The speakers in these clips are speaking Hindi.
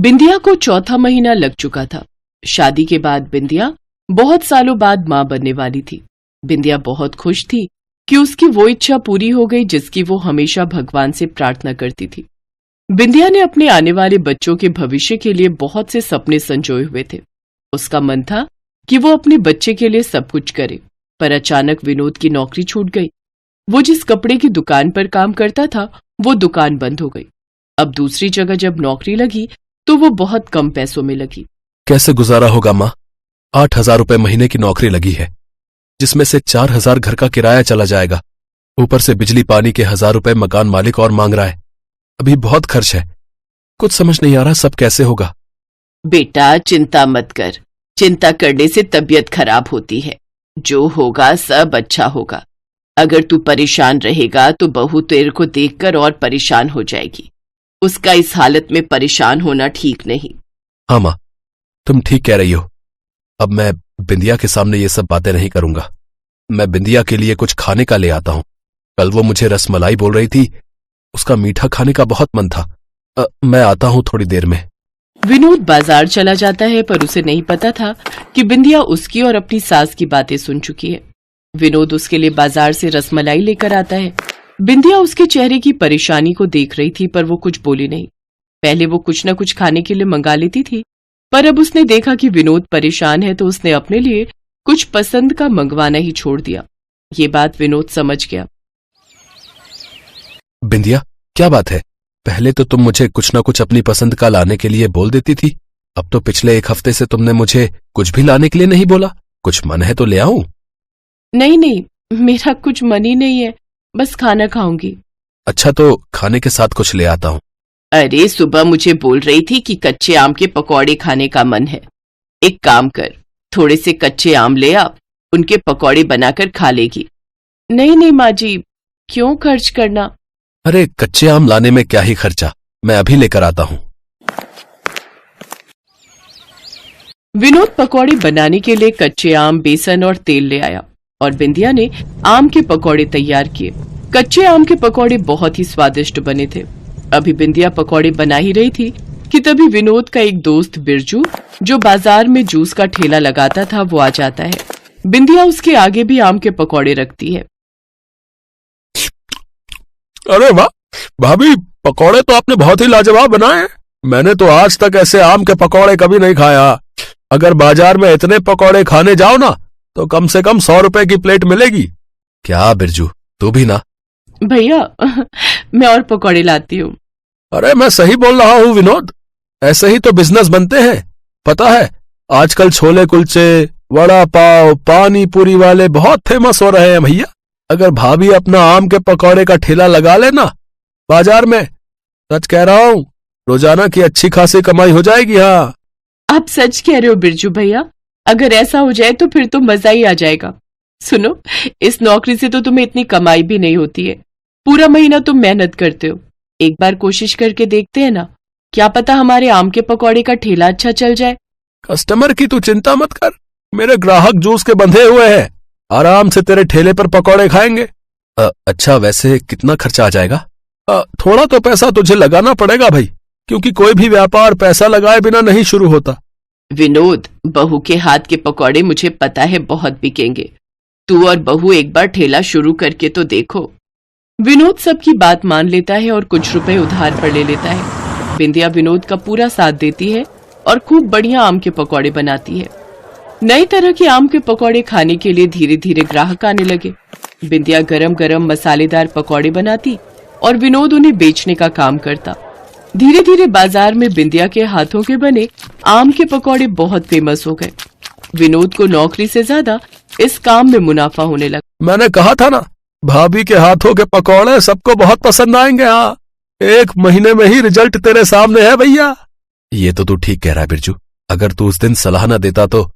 बिंदिया को चौथा महीना लग चुका था। शादी के बाद बिंदिया बहुत सालों बाद मां बनने वाली थी। बिंदिया बहुत खुश थी कि उसकी वो इच्छा पूरी हो गई जिसकी वो हमेशा भगवान से प्रार्थना करती थी। बिंदिया ने अपने आने वाले बच्चों के भविष्य के लिए बहुत से सपने संजोए हुए थे। उसका मन था कि वो अपने बच्चे के लिए सब कुछ करे, पर अचानक विनोद की नौकरी छूट गई। वो जिस कपड़े की दुकान पर काम करता था वो दुकान बंद हो गई। अब दूसरी जगह जब नौकरी लगी तो वो बहुत कम पैसों में लगी। कैसे गुजारा होगा माँ? 8,000 रुपए महीने की नौकरी लगी है, जिसमें से 4,000 घर का किराया चला जाएगा। ऊपर से बिजली पानी के 1,000 रुपए मकान मालिक और मांग रहा है। अभी बहुत खर्च है, कुछ समझ नहीं आ रहा सब कैसे होगा। बेटा चिंता मत कर, चिंता करने से तबीयत खराब होती है। जो होगा सब अच्छा होगा। अगर तू परेशान रहेगा तो बहू तेरे को देखकर और परेशान हो जाएगी। उसका इस हालत में परेशान होना ठीक नहीं। हाँ माँ, तुम ठीक कह रही हो। अब मैं बिंदिया के सामने ये सब बातें नहीं करूंगा। मैं बिंदिया के लिए कुछ खाने का ले आता हूं। कल वो मुझे रसमलाई बोल रही थी, उसका मीठा खाने का बहुत मन था। मैं आता हूं थोड़ी देर में। विनोद बाजार चला जाता है, पर उसे नहीं पता था कि बिंदिया उसकी और अपनी सास की बातें सुन चुकी है। विनोद उसके लिए बाजार से रसमलाई लेकर आता है। बिंदिया उसके चेहरे की परेशानी को देख रही थी, पर वो कुछ बोली नहीं। पहले वो कुछ न कुछ खाने के लिए मंगा लेती थी, पर अब उसने देखा कि विनोद परेशान है तो उसने अपने लिए कुछ पसंद का मंगवाना ही छोड़ दिया। ये बात विनोद समझ गया। बिंदिया, क्या बात है? पहले तो तुम मुझे कुछ ना कुछ अपनी पसंद का लाने के लिए बोल देती थी। अब तो पिछले 1 हफ्ते से तुमने मुझे कुछ भी लाने के लिए नहीं बोला। कुछ मन है तो ले आऊं? नहीं, मेरा कुछ मन ही नहीं है, बस खाना खाऊंगी। अच्छा, तो खाने के साथ कुछ ले आता हूं। अरे सुबह मुझे बोल रही थी कि कच्चे आम के पकौड़े खाने का मन है। एक काम कर, थोड़े से कच्चे आम ले आ, उनके पकौड़े बनाकर खा लेगी। नहीं माँ जी, क्यों खर्च करना। अरे कच्चे आम लाने में क्या ही खर्चा, मैं अभी लेकर आता हूं। विनोद पकौड़े बनाने के लिए कच्चे आम, बेसन और तेल ले आया और बिंदिया ने आम के पकौड़े तैयार किए। कच्चे आम के पकौड़े बहुत ही स्वादिष्ट बने थे। अभी बिंदिया पकौड़े बना ही रही थी कि तभी विनोद का एक दोस्त बिरजू, जो बाजार में जूस का ठेला लगाता था, वो आ जाता है। बिंदिया उसके आगे भी आम के पकौड़े रखती है। अरे वाह भाभी, पकौड़े तो आपने बहुत ही लाजवाब बनाए हैं। मैंने तो आज तक ऐसे आम के पकौड़े कभी नहीं खाया। अगर बाजार में इतने पकौड़े खाने जाओ ना तो कम से कम 100 रुपए की प्लेट मिलेगी। क्या बिरजू, तू भी ना? भैया मैं और पकौड़े लाती हूँ। अरे मैं सही बोल रहा हूँ विनोद, ऐसे ही तो बिजनेस बनते हैं। पता है आजकल छोले कुलचे, वड़ा पाव, पानी पूरी वाले बहुत फेमस हो रहे हैं भैया। अगर भाभी अपना आम के पकौड़े का ठेला लगा लेना बाजार में, सच कह रहा हूँ, रोजाना की अच्छी खासी कमाई हो जाएगी। हाँ आप सच कह रहे हो बिरजू भैया, अगर ऐसा हो जाए तो फिर तो मजा ही आ जाएगा। सुनो, इस नौकरी से तो तुम्हें इतनी कमाई भी नहीं होती है। पूरा महीना तुम मेहनत करते हो। एक बार कोशिश करके देखते हैं ना, क्या पता हमारे आम के पकौड़े का ठेला अच्छा चल जाए। कस्टमर की तू चिंता मत कर, मेरे ग्राहक जूस के बंधे हुए हैं, आराम से तेरे ठेले पर पकौड़े खाएंगे। अच्छा, वैसे कितना खर्चा आ जाएगा? थोड़ा तो पैसा तुझे लगाना पड़ेगा भाई, क्योंकि कोई भी व्यापार पैसा लगाए बिना नहीं शुरू होता। विनोद, बहू के हाथ के पकौड़े मुझे पता है बहुत बिकेंगे। तू और बहू एक बार ठेला शुरू करके तो देखो। विनोद सबकी बात मान लेता है और कुछ रुपए उधार पर ले लेता है। बिंदिया विनोद का पूरा साथ देती है और खूब बढ़िया आम के पकौड़े बनाती है। नई तरह के आम के पकौड़े खाने के लिए धीरे धीरे ग्राहक आने लगे। बिंदिया गरम गरम मसालेदार पकौड़े बनाती और विनोद उन्हें बेचने का काम करता। धीरे धीरे बाजार में बिंदिया के हाथों के बने आम के पकौड़े बहुत फेमस हो गए। विनोद को नौकरी से ज्यादा इस काम में मुनाफा होने लगा। मैंने कहा था ना, भाभी के हाथों के पकौड़े सबको बहुत पसंद आएंगे। हाँ, 1 महीने में ही रिजल्ट तेरे सामने है भैया। ये तो तू ठीक कह रहा है बिरजू। अगर तू उस दिन सलाह न देता तो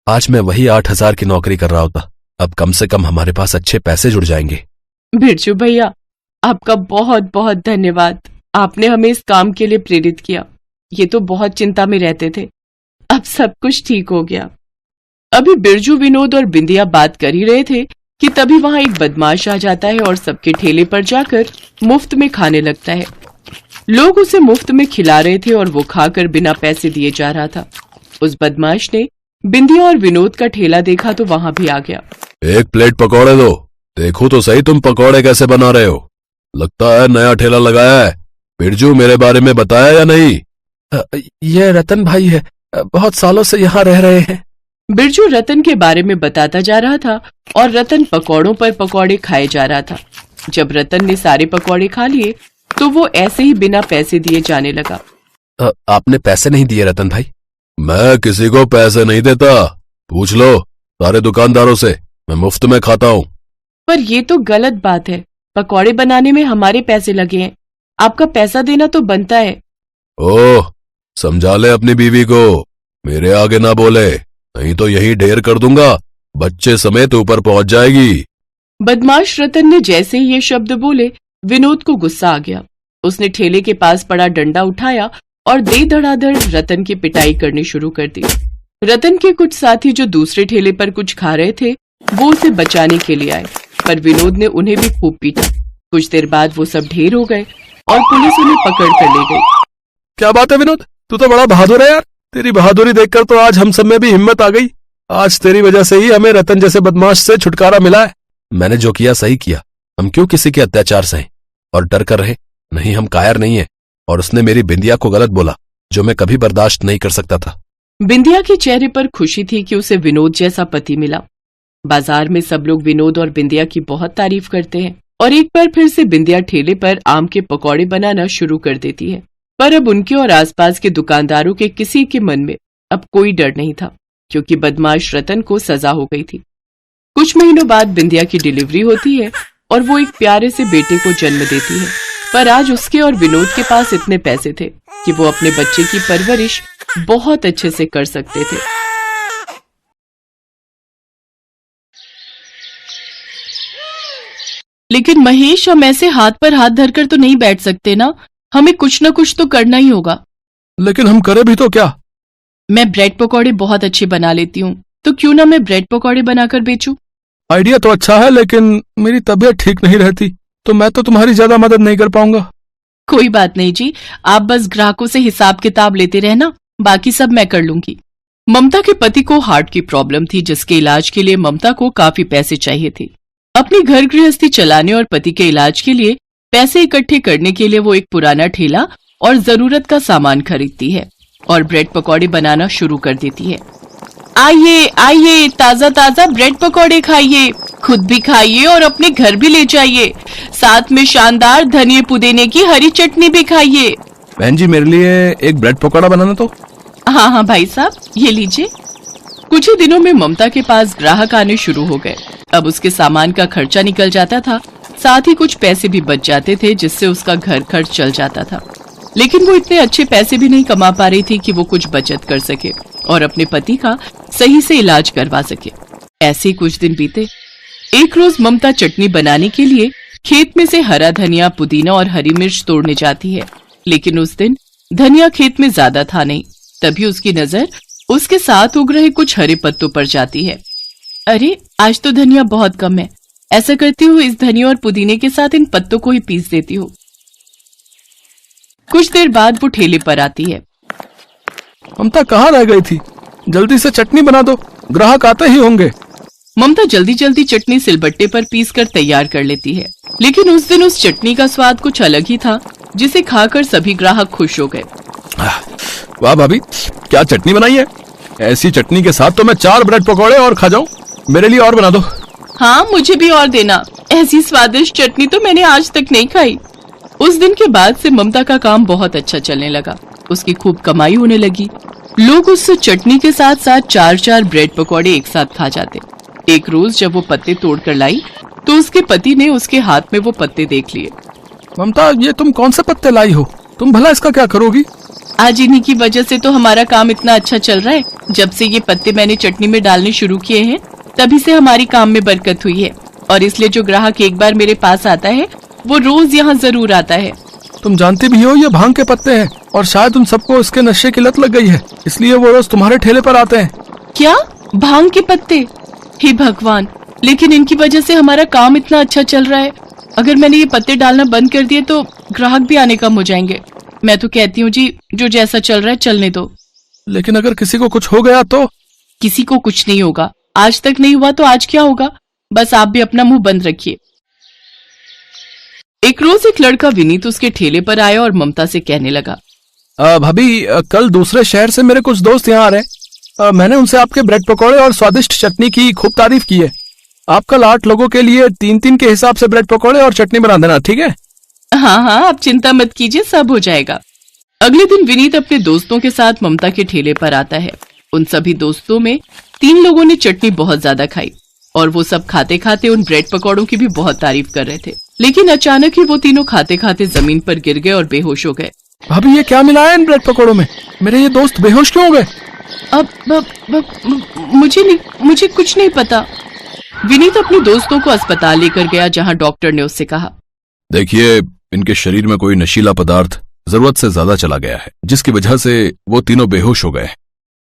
आज मैं वही 8,000 की नौकरी कर रहा होता। अब कम से कम हमारे पास अच्छे पैसे जुड़ जाएंगे। बिरजू भैया, आपका बहुत बहुत धन्यवाद। आपने हमें इस काम के लिए प्रेरित किया। ये तो बहुत चिंता में रहते थे, अब सब कुछ ठीक हो गया। अभी बिरजू, विनोद और बिंदिया बात कर ही रहे थे कि तभी वहां एक बदमाश आ जाता है और सबके ठेले पर जाकर मुफ्त में खाने लगता है। लोग उसे मुफ्त में खिला रहे थे और वो खाकर बिना पैसे दिए जा रहा था। उस बदमाश ने बिंदिया और विनोद का ठेला देखा तो वहां भी आ गया। एक प्लेट पकौड़े दो, देखो तो सही तुम पकौड़े कैसे बना रहे हो। लगता है नया ठेला लगाया है। बिरजू, मेरे बारे में बताया या नहीं? ये रतन भाई है, बहुत सालों से यहाँ रह रहे हैं। बिरजू रतन के बारे में बताता जा रहा था और रतन पकौड़ों पर पकौड़े खाए जा रहा था। जब रतन ने सारे पकौड़े खा लिए तो वो ऐसे ही बिना पैसे दिए जाने लगा। आपने पैसे नहीं दिए रतन भाई? मैं किसी को पैसे नहीं देता, पूछ लो सारे दुकानदारों से, मैं मुफ्त में खाता हूँ। पर ये तो गलत बात है, पकौड़े बनाने में हमारे पैसे लगे हैं, आपका पैसा देना तो बनता है। ओह, समझा ले अपनी बीवी को, मेरे आगे ना बोले, नहीं तो यही ढेर कर दूंगा, बच्चे समेत ऊपर पहुंच जाएगी। बदमाश रतन ने जैसे ही ये शब्द बोले, विनोद को गुस्सा आ गया। उसने ठेले के पास पड़ा डंडा उठाया और दे धड़ाधड़ रतन की पिटाई करनी शुरू कर दी। रतन के कुछ साथी जो दूसरे ठेले पर कुछ खा रहे थे वो उसे बचाने के लिए आए, पर विनोद ने उन्हें भी खूब पीटा। कुछ देर बाद वो सब ढेर हो गए और पुलिस उन्हें पकड़ कर ले गई। क्या बात है विनोद, तू तो बड़ा बहादुर है यार। तेरी बहादुरी देखकर तो आज हम सब में भी हिम्मत आ गई। आज तेरी वजह से ही हमें रतन जैसे बदमाश से छुटकारा मिला है। मैंने जो किया सही किया, हम क्यों किसी के अत्याचार सहे और डर कर रहे? नहीं, हम कायर नहीं है। और उसने मेरी बिंदिया को गलत बोला, जो मैं कभी बर्दाश्त नहीं कर सकता था। बिंदिया के चेहरे पर खुशी थी कि उसे विनोद जैसा पति मिला। बाजार में सब लोग विनोद और बिंदिया की बहुत तारीफ करते हैं और एक बार फिर से बिंदिया ठेले पर आम के पकौड़े बनाना शुरू कर देती है। पर अब उनके और आसपास के दुकानदारों के किसी के मन में अब कोई डर नहीं था, क्योंकि बदमाश रतन को सजा हो गई थी। कुछ महीनों बाद बिंदिया की डिलीवरी होती है और वो एक प्यारे से बेटे को जन्म देती है। पर आज उसके और विनोद के पास इतने पैसे थे कि वो अपने बच्चे की परवरिश बहुत अच्छे से कर सकते थे। लेकिन महेश, हम ऐसे हाथ पर हाथ धरकर तो नहीं बैठ सकते ना, हमें कुछ न कुछ तो करना ही होगा। लेकिन हम करें भी तो क्या? मैं ब्रेड पकौड़े बहुत अच्छे बना लेती हूँ, तो क्यों ना मैं ब्रेड पकौड़े बनाकर बेचूं? आइडिया तो अच्छा है, लेकिन मेरी तबीयत ठीक नहीं रहती, तो मैं तो तुम्हारी ज्यादा मदद नहीं कर पाऊंगा। कोई बात नहीं जी, आप बस ग्राहकों से हिसाब किताब लेते रहना, बाकी सब मैं कर लूंगी। ममता के पति को हार्ट की प्रॉब्लम थी, जिसके इलाज के लिए ममता को काफी पैसे चाहिए थे। अपनी घर गृहस्थी चलाने और पति के इलाज के लिए पैसे इकट्ठे करने के लिए वो एक पुराना ठेला और जरूरत का सामान खरीदती है और ब्रेड पकौड़े बनाना शुरू कर देती है। आइए आइए, ताजा ताजा ब्रेड पकौड़े खाइए, खुद भी खाइए और अपने घर भी ले जाइए, साथ में शानदार धनिया पुदीने की हरी चटनी भी खाइए। बहन जी, मेरे लिए एक ब्रेड पकौड़ा बनाना तो। हाँ हाँ भाई साहब, ये लीजिए। कुछ ही दिनों में ममता के पास ग्राहक आने शुरू हो गए। अब उसके सामान का खर्चा निकल जाता था, साथ ही कुछ पैसे भी बच जाते थे, जिससे उसका घर खर्च चल जाता था। लेकिन वो इतने अच्छे पैसे भी नहीं कमा पा रही थी कि वो कुछ बचत कर सके और अपने पति का सही से इलाज करवा सके। ऐसे ही कुछ दिन बीते। एक रोज ममता चटनी बनाने के लिए खेत में से हरा धनिया, पुदीना और हरी मिर्च तोड़ने जाती है, लेकिन उस दिन धनिया खेत में ज्यादा था नहीं। तभी उसकी नजर उसके साथ उग रहे कुछ हरे पत्तों पर जाती है। अरे, आज तो धनिया बहुत कम है, ऐसा करती हूँ इस धनिया और पुदीने के साथ इन पत्तों को ही पीस देती हूँ। कुछ देर बाद वो ठेले पर आती है। ममता कहाँ रह गई थी? जल्दी से चटनी बना दो, ग्राहक आते ही होंगे। ममता जल्दी जल्दी चटनी सिलबट्टे पर पीसकर तैयार कर लेती है, लेकिन उस दिन उस चटनी का स्वाद कुछ अलग ही था, जिसे खाकर सभी ग्राहक खुश हो गए। वाह भाभी, क्या चटनी बनाई है! ऐसी चटनी के साथ तो मैं 4 ब्रेड पकौड़े और खा जाऊं। मेरे लिए और बना दो। हाँ, मुझे भी और देना, ऐसी स्वादिष्ट चटनी तो मैंने आज तक नहीं खाई। उस दिन के बाद से ममता का काम बहुत अच्छा चलने लगा, उसकी खूब कमाई होने लगी। लोग उससे चटनी के साथ साथ 4-4 ब्रेड पकौड़े एक साथ खा जाते। एक रोज जब वो पत्ते तोड़कर लाई तो उसके पति ने उसके हाथ में वो पत्ते देख लिए। ममता, ये तुम कौन से पत्ते लाई हो? तुम भला इसका क्या करोगी? आज इन्हीं की वजह से तो हमारा काम इतना अच्छा चल रहा है। जब से ये पत्ते मैंने चटनी में डालने शुरू किए हैं, तभी से हमारी काम में बरकत हुई है, और इसलिए जो ग्राहक एक बार मेरे पास आता है वो रोज यहाँ जरूर आता है। तुम जानती भी हो ये भांग के पत्ते हैं, और शायद उन सबको इसके नशे की लत लग गई है, इसलिए वो रोज तुम्हारे ठेले पर आते हैं। क्या? भांग के पत्ते? हे भगवान, लेकिन इनकी वजह से हमारा काम इतना अच्छा चल रहा है। अगर मैंने ये पत्ते डालना बंद कर दिए तो ग्राहक भी आने कम हो जाएंगे। मैं तो कहती हूँ जी, जो जैसा चल रहा है चलने दो। लेकिन अगर किसी को कुछ हो गया तो? किसी को कुछ नहीं होगा, आज तक नहीं हुआ तो आज क्या होगा। बस आप भी अपना मुंह बंद रखिए। एक रोज एक लड़का विनीत उसके ठेले पर आया और ममता से कहने लगा, भाभी, कल दूसरे शहर से मेरे कुछ दोस्त यहाँ आ रहे हैं। मैंने उनसे आपके ब्रेड पकौड़े और स्वादिष्ट चटनी की खूब तारीफ की है। आप कल 8 लोगों के लिए 3-3 के हिसाब से ब्रेड पकौड़े और चटनी बना देना, ठीक है? हाँ हाँ, आप चिंता मत कीजिए, सब हो जाएगा। अगले दिन विनीत अपने दोस्तों के साथ ममता के ठेले पर आता है। उन सभी दोस्तों में 3 लोगों ने चटनी बहुत ज्यादा खाई और वो सब खाते खाते उन ब्रेड पकौड़ों की भी बहुत तारीफ कर रहे थे। लेकिन अचानक ही वो तीनों खाते खाते जमीन पर गिर गए और बेहोश हो गए। भाभी, ये क्या मिला है इन ब्रेड पकौड़ों में? मेरे ये दोस्त बेहोश क्यों हो गए? मुझे कुछ नहीं पता। विनीत अपने दोस्तों को अस्पताल लेकर गया, जहां डॉक्टर ने उससे कहा, देखिए, इनके शरीर में कोई नशीला पदार्थ जरूरत से ज्यादा चला गया है, जिसकी वजह से वो तीनों बेहोश हो गए।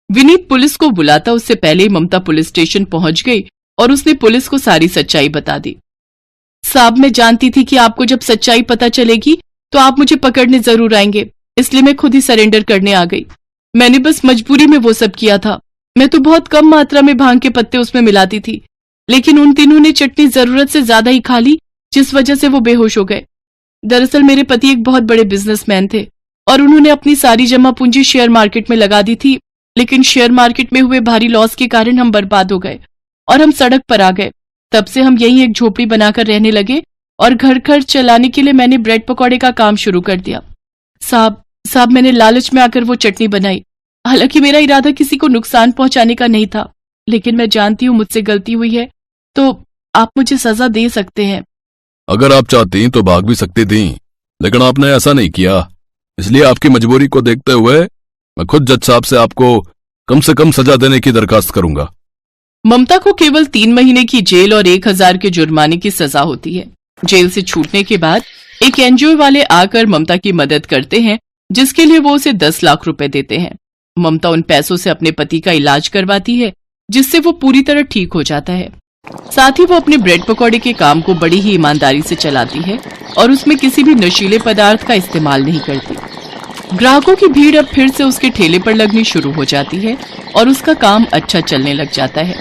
विनीत पुलिस को बुलाता उससे पहले ही ममता पुलिस स्टेशन पहुंच गई और उसने पुलिस को सारी सच्चाई बता दी। साहब, मैं जानती थी कि आपको जब सच्चाई पता चलेगी तो आप मुझे पकड़ने जरूर आएंगे, इसलिए मैं खुद ही सरेंडर करने आ गई। मैंने बस मजबूरी में वो सब किया था। मैं तो बहुत कम मात्रा में भांग के पत्ते उसमें मिलाती थी, लेकिन उन तीनों ने चटनी जरूरत से ज्यादा ही खा ली, जिस वजह से वो बेहोश हो गए। दरअसल मेरे पति एक बहुत बड़े बिजनेसमैन थे और उन्होंने अपनी सारी जमा पूंजी शेयर मार्केट में लगा दी थी, लेकिन शेयर मार्केट में हुए भारी लॉस के कारण हम बर्बाद हो गए और हम सड़क पर आ गए। तब से हम यहीं एक झोपड़ी बनाकर रहने लगे और घर खर्च चलाने के लिए मैंने ब्रेड पकौड़े का काम शुरू कर दिया। साहब, मैंने लालच में आकर वो चटनी बनाई। हालांकि मेरा इरादा किसी को नुकसान पहुंचाने का नहीं था, लेकिन मैं जानती हूँ मुझसे गलती हुई है, तो आप मुझे सजा दे सकते हैं। अगर आप चाहती तो भाग भी सकती थी, लेकिन आपने ऐसा नहीं किया। इसलिए आपकी मजबूरी को देखते हुए मैं खुद जज साहब से आपको कम से कम सजा देने की दरखास्त करूंगा। ममता को केवल 3 महीने की जेल और 1000 के जुर्माने की सजा होती है। जेल से छूटने के बाद एक एनजीओ वाले आकर ममता की मदद करते हैं, जिसके लिए वो उसे 10 लाख रुपए देते हैं। ममता उन पैसों से अपने पति का इलाज करवाती है, जिससे वो पूरी तरह ठीक हो जाता है। साथ ही वो अपने ब्रेड पकौड़े के काम को बड़ी ही ईमानदारी से चलाती है और उसमें किसी भी नशीले पदार्थ का इस्तेमाल नहीं करती। ग्राहकों की भीड़ अब फिर से उसके ठेले पर लगनी शुरू हो जाती है और उसका काम अच्छा चलने लग जाता है।